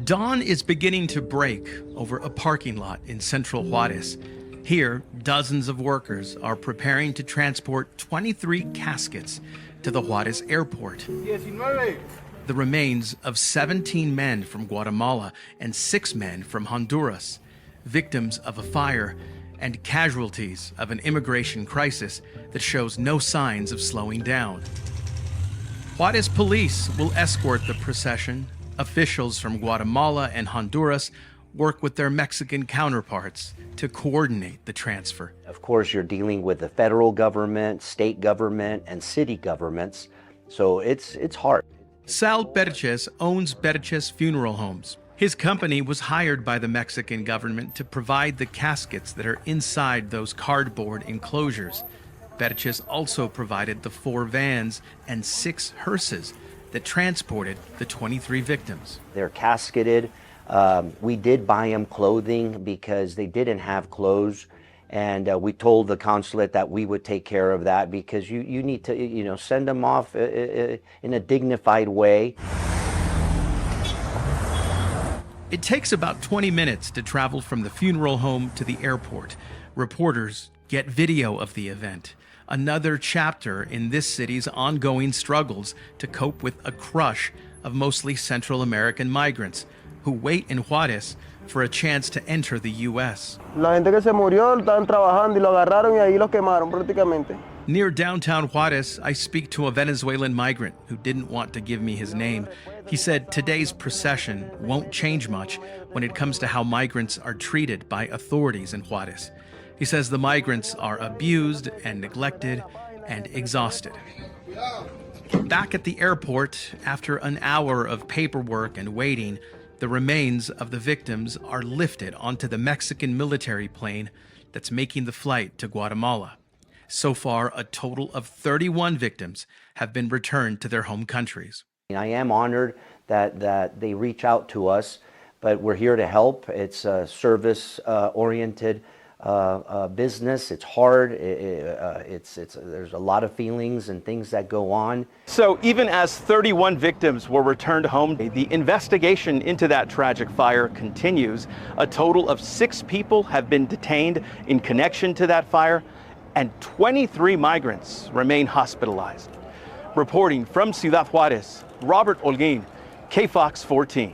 Dawn is beginning to break over a parking lot in central Juarez. Here, dozens of workers are preparing to transport 23 caskets to the Juarez airport. 19. The remains of 17 men from Guatemala and 6 men from Honduras, victims of a fire and casualties of an immigration crisis that shows no signs of slowing down. Juarez police will escort the procession. Officials from Guatemala and Honduras work with their Mexican counterparts to coordinate the transfer. Of course, you're dealing with the federal government, state government, and city governments, so it's hard. Sal Berches owns Berches Funeral Homes. His company was hired by the Mexican government to provide the caskets that are inside those cardboard enclosures. Berches also provided the 4 vans and 6 hearses that transported the 23 victims. They're casketed. We did buy them clothing because they didn't have clothes. And we told the consulate that we would take care of that because you need to, send them off in a dignified way. It takes about 20 minutes to travel from the funeral home to the airport. Reporters get video of the event, another chapter in this city's ongoing struggles to cope with a crush of mostly Central American migrants who wait in Juarez for a chance to enter the U.S. La gente que se murió estaban trabajando y lo agarraron y ahí los quemaron prácticamente. Near downtown Juarez, I speak to a Venezuelan migrant who didn't want to give me his name. He said today's procession won't change much when it comes to how migrants are treated by authorities in Juarez. He says the migrants are abused and neglected and exhausted. Back at the airport, after an hour of paperwork and waiting, the remains of the victims are lifted onto the Mexican military plane that's making the flight to Guatemala. So far, a total of 31 victims have been returned to their home countries. I am honored that they reach out to us, but we're here to help. It's a service-oriented business. It's hard. There's a lot of feelings and things that go on. So even as 31 victims were returned home, the investigation into that tragic fire continues. A total of 6 people have been detained in connection to that fire, and 23 migrants remain hospitalized. Reporting from Ciudad Juarez, Robert Holguin, KFOX 14.